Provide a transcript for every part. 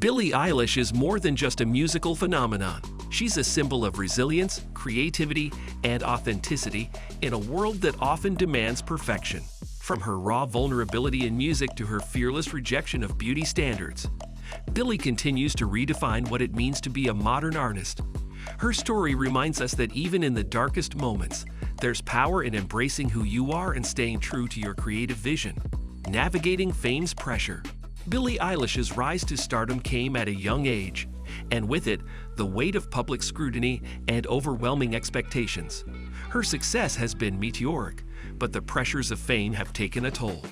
Billie Eilish is more than just a musical phenomenon. She's a symbol of resilience, creativity, and authenticity in a world that often demands perfection. From her raw vulnerability in music to her fearless rejection of beauty standards, Billie continues to redefine what it means to be a modern artist. Her story reminds us that even in the darkest moments, there's power in embracing who you are and staying true to your creative vision. Navigating fame's pressure. Billie Eilish's rise to stardom came at a young age, and with it, the weight of public scrutiny and overwhelming expectations. Her success has been meteoric, but the pressures of fame have taken a toll.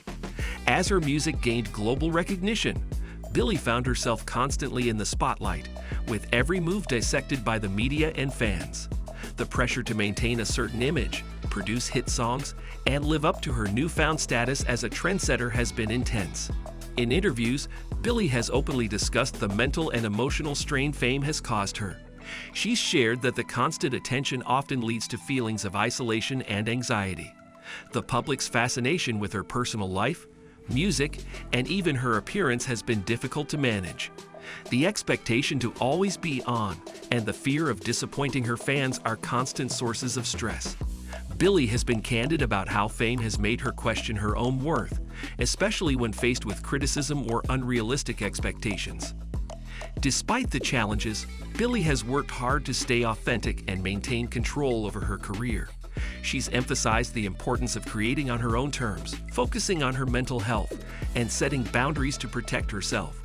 As her music gained global recognition, Billie found herself constantly in the spotlight, with every move dissected by the media and fans. The pressure to maintain a certain image, produce hit songs, and live up to her newfound status as a trendsetter has been intense. In interviews, Billie has openly discussed the mental and emotional strain fame has caused her. She's shared that the constant attention often leads to feelings of isolation and anxiety. The public's fascination with her personal life, music, and even her appearance has been difficult to manage. The expectation to always be on and the fear of disappointing her fans are constant sources of stress. Billie has been candid about how fame has made her question her own worth, especially when faced with criticism or unrealistic expectations. Despite the challenges, Billie has worked hard to stay authentic and maintain control over her career. She's emphasized the importance of creating on her own terms, focusing on her mental health, and setting boundaries to protect herself.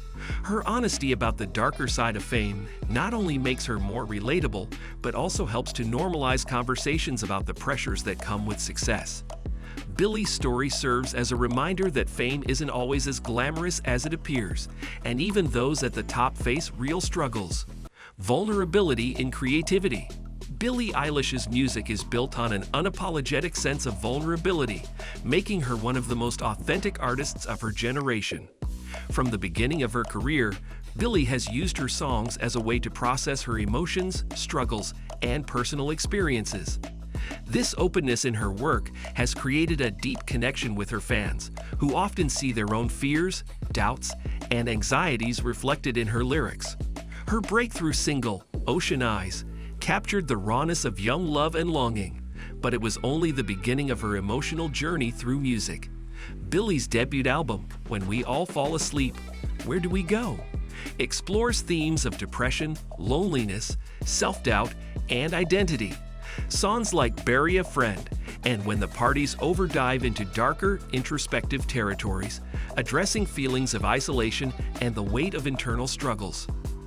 Her honesty about the darker side of fame not only makes her more relatable, but also helps to normalize conversations about the pressures that come with success. Billie's story serves as a reminder that fame isn't always as glamorous as it appears, and even those at the top face real struggles. Vulnerability in creativity. Billie Eilish's music is built on an unapologetic sense of vulnerability, making her one of the most authentic artists of her generation. From the beginning of her career, Billie has used her songs as a way to process her emotions, struggles, and personal experiences. This openness in her work has created a deep connection with her fans, who often see their own fears, doubts, and anxieties reflected in her lyrics. Her breakthrough single, Ocean Eyes, captured the rawness of young love and longing, but it was only the beginning of her emotional journey through music. Billie's debut album, When We All Fall Asleep, Where Do We Go?, explores themes of depression, loneliness, self-doubt, and identity. Songs like Bury a Friend and When the Parties Over dive into darker, introspective territories, addressing feelings of isolation and the weight of internal struggles.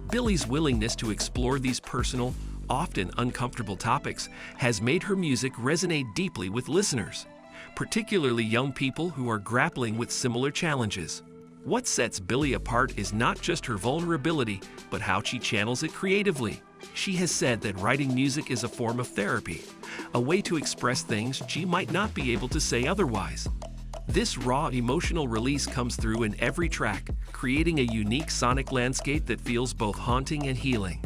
Billie's willingness to explore these personal, often uncomfortable topics has made her music resonate deeply with listeners, particularly young people who are grappling with similar challenges. What sets Billie apart is not just her vulnerability, but how she channels it creatively. She has said that writing music is a form of therapy, a way to express things she might not be able to say otherwise. This raw emotional release comes through in every track, creating a unique sonic landscape that feels both haunting and healing.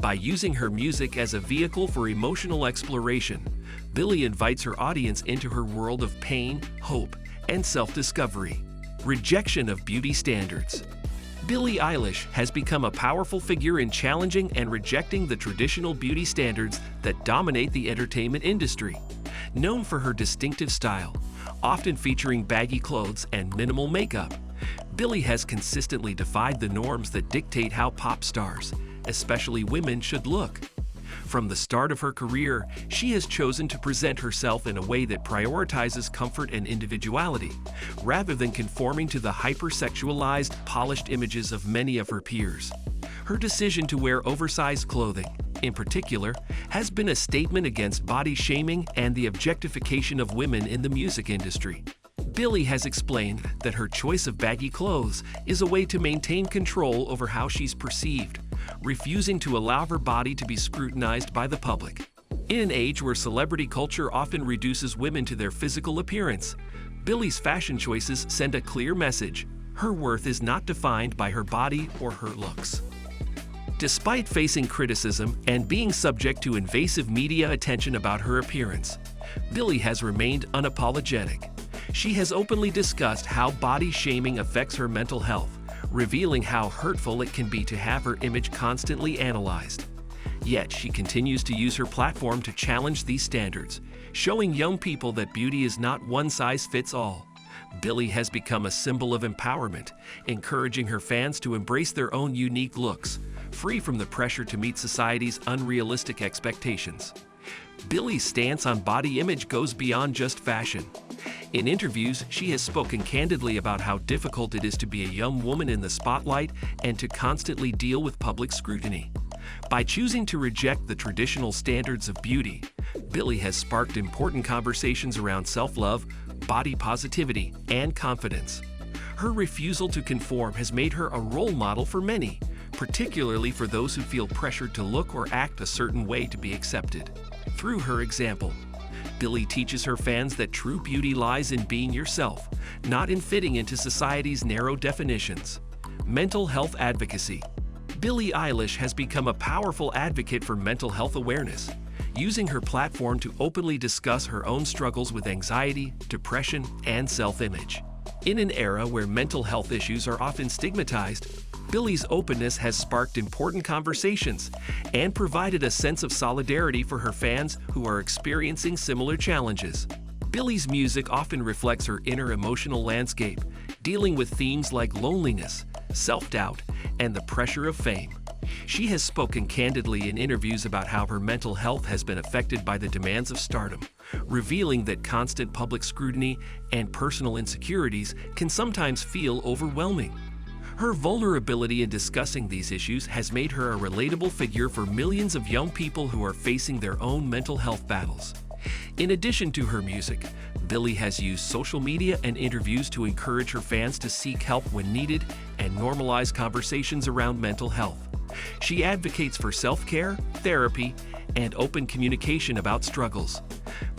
By using her music as a vehicle for emotional exploration, Billie invites her audience into her world of pain, hope, and self-discovery. Rejection of beauty standards. Billie Eilish has become a powerful figure in challenging and rejecting the traditional beauty standards that dominate the entertainment industry. Known for her distinctive style, often featuring baggy clothes and minimal makeup, Billie has consistently defied the norms that dictate how pop stars, especially women, should look. From the start of her career, she has chosen to present herself in a way that prioritizes comfort and individuality, rather than conforming to the hypersexualized, polished images of many of her peers. Her decision to wear oversized clothing, in particular, has been a statement against body shaming and the objectification of women in the music industry. Billie has explained that her choice of baggy clothes is a way to maintain control over how she's perceived, refusing to allow her body to be scrutinized by the public. In an age where celebrity culture often reduces women to their physical appearance, Billie's fashion choices send a clear message: her worth is not defined by her body or her looks. Despite facing criticism and being subject to invasive media attention about her appearance, Billie has remained unapologetic. She has openly discussed how body shaming affects her mental health, revealing how hurtful it can be to have her image constantly analyzed. Yet she continues to use her platform to challenge these standards, showing young people that beauty is not one size fits all. Billie has become a symbol of empowerment, encouraging her fans to embrace their own unique looks, free from the pressure to meet society's unrealistic expectations. Billie's stance on body image goes beyond just fashion. In interviews, she has spoken candidly about how difficult it is to be a young woman in the spotlight and to constantly deal with public scrutiny. By choosing to reject the traditional standards of beauty, Billie has sparked important conversations around self-love, body positivity, and confidence. Her refusal to conform has made her a role model for many, particularly for those who feel pressured to look or act a certain way to be accepted. Through her example, Billie teaches her fans that true beauty lies in being yourself, not in fitting into society's narrow definitions. Mental health advocacy. Billie Eilish has become a powerful advocate for mental health awareness, using her platform to openly discuss her own struggles with anxiety, depression, and self-image. In an era where mental health issues are often stigmatized, Billie's openness has sparked important conversations and provided a sense of solidarity for her fans who are experiencing similar challenges. Billie's music often reflects her inner emotional landscape, dealing with themes like loneliness, self-doubt, and the pressure of fame. She has spoken candidly in interviews about how her mental health has been affected by the demands of stardom, revealing that constant public scrutiny and personal insecurities can sometimes feel overwhelming. Her vulnerability in discussing these issues has made her a relatable figure for millions of young people who are facing their own mental health battles. In addition to her music, Billie has used social media and interviews to encourage her fans to seek help when needed and normalize conversations around mental health. She advocates for self-care, therapy, and open communication about struggles.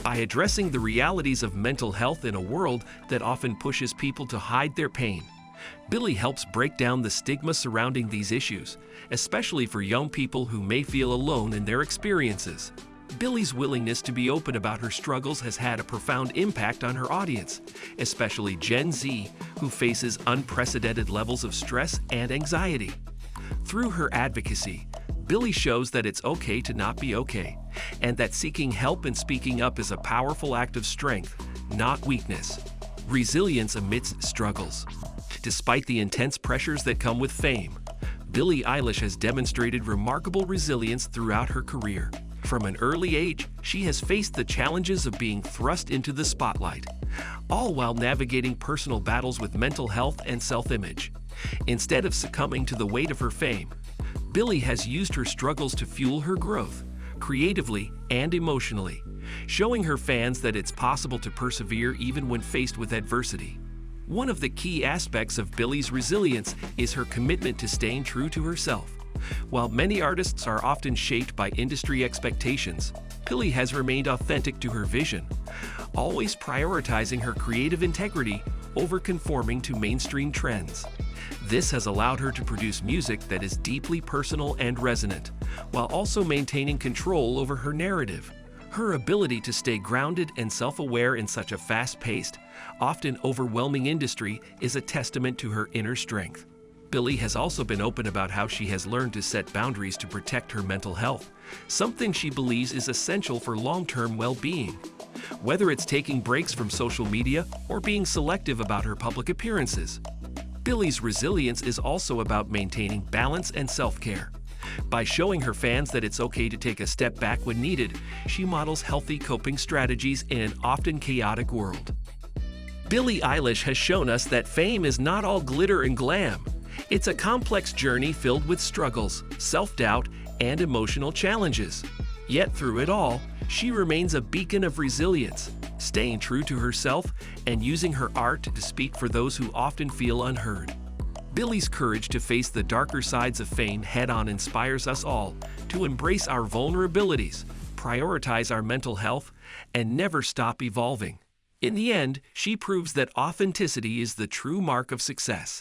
By addressing the realities of mental health in a world that often pushes people to hide their pain, Billie helps break down the stigma surrounding these issues, especially for young people who may feel alone in their experiences. Billie's willingness to be open about her struggles has had a profound impact on her audience, especially Gen Z, who faces unprecedented levels of stress and anxiety. Through her advocacy, Billie shows that it's okay to not be okay, and that seeking help and speaking up is a powerful act of strength, not weakness. Resilience amidst struggles. Despite the intense pressures that come with fame, Billie Eilish has demonstrated remarkable resilience throughout her career. From an early age, she has faced the challenges of being thrust into the spotlight, all while navigating personal battles with mental health and self-image. Instead of succumbing to the weight of her fame, Billie has used her struggles to fuel her growth, creatively and emotionally, showing her fans that it's possible to persevere even when faced with adversity. One of the key aspects of Billie's resilience is her commitment to staying true to herself. While many artists are often shaped by industry expectations, Billie has remained authentic to her vision, always prioritizing her creative integrity over conforming to mainstream trends. This has allowed her to produce music that is deeply personal and resonant, while also maintaining control over her narrative. Her ability to stay grounded and self-aware in such a fast-paced, often overwhelming industry is a testament to her inner strength. Billie has also been open about how she has learned to set boundaries to protect her mental health, something she believes is essential for long-term well-being. Whether it's taking breaks from social media or being selective about her public appearances, Billie's resilience is also about maintaining balance and self-care. By showing her fans that it's okay to take a step back when needed, she models healthy coping strategies in an often chaotic world. Billie Eilish has shown us that fame is not all glitter and glam. It's a complex journey filled with struggles, self-doubt, and emotional challenges. Yet through it all, she remains a beacon of resilience, staying true to herself and using her art to speak for those who often feel unheard. Billie's courage to face the darker sides of fame head-on inspires us all to embrace our vulnerabilities, prioritize our mental health, and never stop evolving. In the end, she proves that authenticity is the true mark of success.